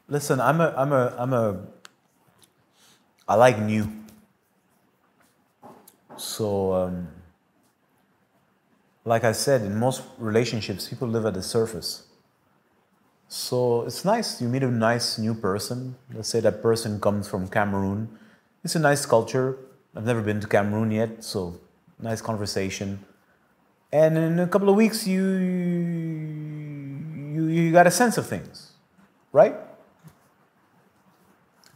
Listen, I like new. So, like I said, in most relationships, people live at the surface. So it's nice. You meet a nice new person. Let's say that person comes from Cameroon. It's a nice culture. I've never been to Cameroon yet, so nice conversation. And in a couple of weeks, you got a sense of things, right?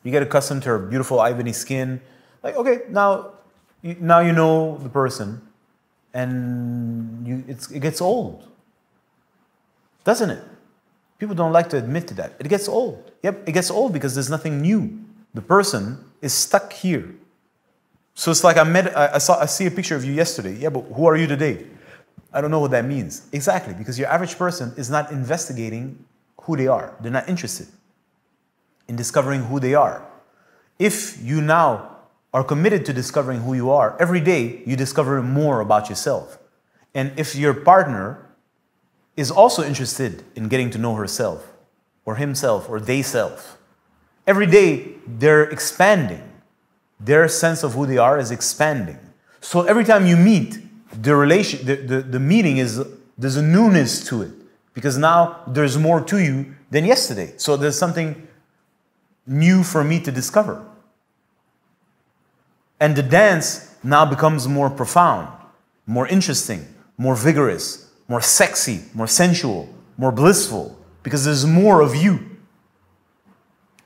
You get accustomed to her beautiful ivory skin. Like, okay, now you know the person, and it gets old, doesn't it? People don't like to admit to that. It gets old. Yep, it gets old because there's nothing new. The person is stuck here. So it's like I see a picture of you yesterday. Yeah, but who are you today? I don't know what that means. Exactly, because your average person is not investigating who they are. They're not interested in discovering who they are. If you now are committed to discovering who you are, every day you discover more about yourself. And if your partner is also interested in getting to know herself or himself or they self, every day they're expanding. Their sense of who they are is expanding. So every time you meet, the meeting there's a newness to it, because now there's more to you than yesterday. So there's something new for me to discover. And the dance now becomes more profound, more interesting, more vigorous, more sexy, more sensual, more blissful, because there's more of you.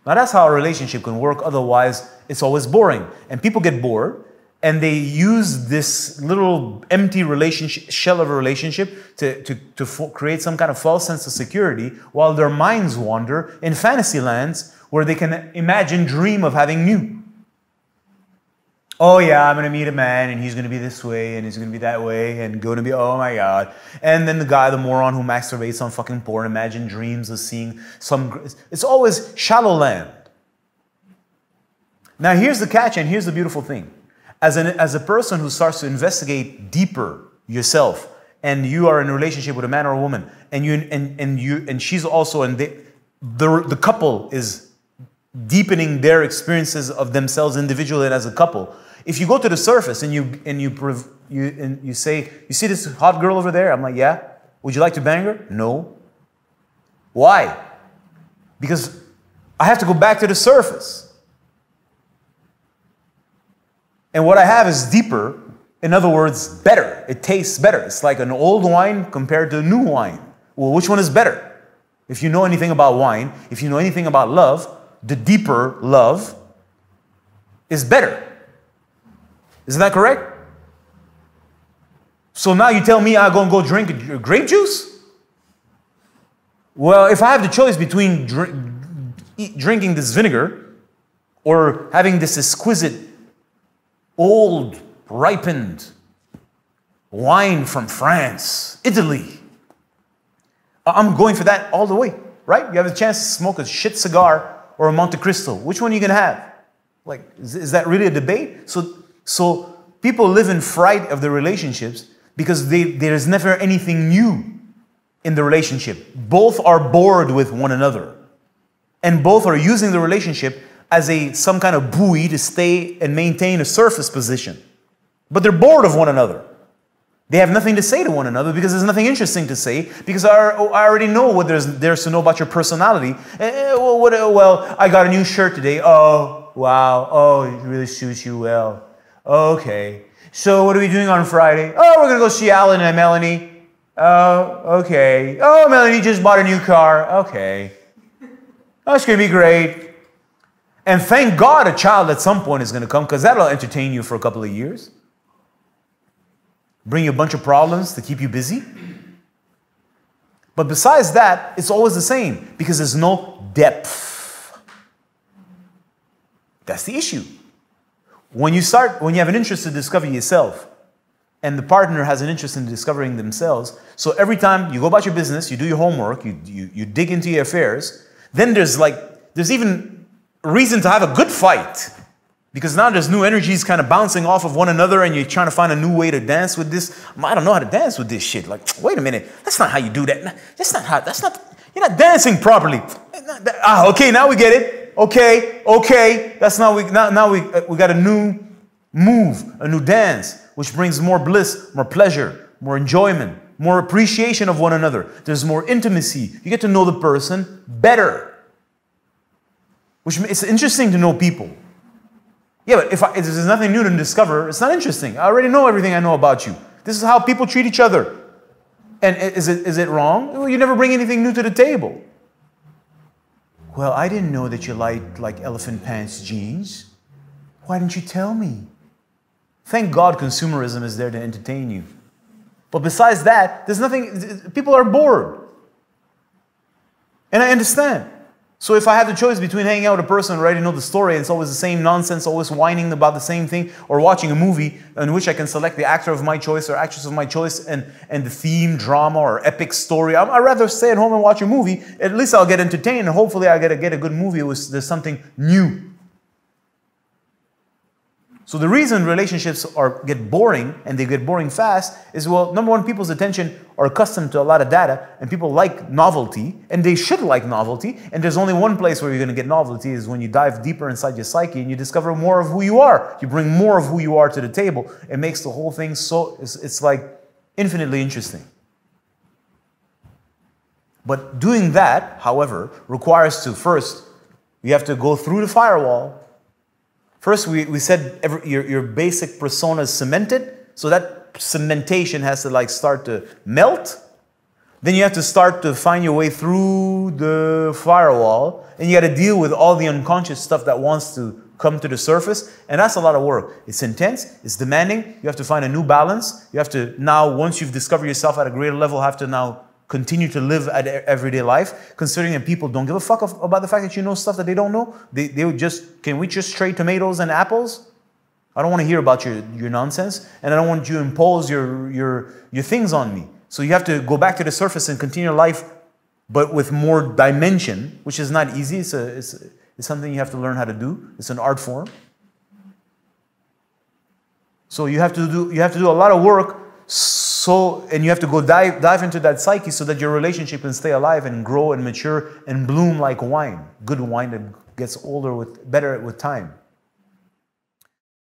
Now that's how a relationship can work. Otherwise, it's always boring. And people get bored, and they use this little empty relationship, shell of a relationship to create some kind of false sense of security, while their minds wander in fantasy lands where they can imagine, dream of having new. Oh yeah, I'm going to meet a man, and he's going to be this way, and he's going to be that way, and going to be, oh my God. And then the guy, the moron who masturbates on fucking porn, imagine dreams of seeing some... It's always shallow land. Now here's the catch, and here's the beautiful thing. As a person who starts to investigate deeper yourself, and you are in a relationship with a man or a woman, and she's also, and the couple is deepening their experiences of themselves individually and as a couple. If you go to the surface and you say, you see this hot girl over there? I'm like, yeah. Would you like to bang her? No. Why? Because I have to go back to the surface. And what I have is deeper. In other words, better. It tastes better. It's like an old wine compared to a new wine. Well, which one is better? If you know anything about wine, if you know anything about love, the deeper love is better. Isn't that correct? So now you tell me I'm going to go drink grape juice? Well, if I have the choice between drinking this vinegar or having this exquisite, old, ripened wine from France, Italy, I'm going for that all the way, right? You have a chance to smoke a shit cigar or a Monte Cristo. Which one are you going to have? Like, is that really a debate? So people live in fright of their relationships because there's never anything new in the relationship. Both are bored with one another. And both are using the relationship as some kind of buoy to stay and maintain a surface position. But they're bored of one another. They have nothing to say to one another because there's nothing interesting to say, because I already know what there's to know about your personality. Well, I got a new shirt today. Oh, wow. Oh, it really suits you well. Okay. So what are we doing on Friday? Oh, we're going to go see Alan and Melanie. Oh, okay. Oh, Melanie just bought a new car. Okay. Oh, it's going to be great. And thank God a child at some point is going to come, because that'll entertain you for a couple of years. Bring you a bunch of problems to keep you busy. But besides that, it's always the same, because there's no depth. That's the issue. When you have an interest to discover yourself, and the partner has an interest in discovering themselves, so every time you go about your business, you do your homework, you dig into your affairs, then there's even reason to have a good fight. Because now there's new energies kind of bouncing off of one another, and you're trying to find a new way to dance with this. I don't know how to dance with this shit. Like, wait a minute. That's not how you do that. You're not dancing properly. Okay, now we get it. Okay. That's now we got a new move, a new dance, which brings more bliss, more pleasure, more enjoyment, more appreciation of one another. There's more intimacy. You get to know the person better. Which it's interesting to know people. Yeah, but if there's nothing new to discover, it's not interesting. I already know everything I know about you. This is how people treat each other. And is it wrong? Well, you never bring anything new to the table. Well, I didn't know that you liked like elephant pants jeans. Why didn't you tell me? Thank God consumerism is there to entertain you. But besides that, there's nothing, people are bored. And I understand. So if I have the choice between hanging out with a person who already know the story and it's always the same nonsense, always whining about the same thing, or watching a movie in which I can select the actor of my choice or actress of my choice and the theme, drama, or epic story, I'd rather stay at home and watch a movie. At least I'll get entertained and hopefully I'll get a good movie with there's something new. So the reason relationships get boring, and they get boring fast, is, well, number one, people's attention are accustomed to a lot of data, and people like novelty, and they should like novelty, and there's only one place where you're going to get novelty is when you dive deeper inside your psyche and you discover more of who you are. You bring more of who you are to the table. It makes the whole thing so, it's like infinitely interesting. But doing that, however, requires to first, you have to go through the firewall. First, we said your basic persona is cemented, so that cementation has to like start to melt. Then you have to start to find your way through the firewall, and you got to deal with all the unconscious stuff that wants to come to the surface, and that's a lot of work. It's intense, it's demanding. You have to find a new balance. You have to now, once you've discovered yourself at a greater level, have to now continue to live at everyday life, considering that people don't give a fuck about the fact that you know stuff that they don't know. They would just, can we just trade tomatoes and apples? I don't want to hear about your nonsense, and I don't want you to impose your things on me. So you have to go back to the surface and continue life, but with more dimension, which is not easy. It's something you have to learn how to do. It's an art form. So you have to do a lot of work. And you have to go dive into that psyche so that your relationship can stay alive and grow and mature and bloom like wine. Good wine that gets older better with time.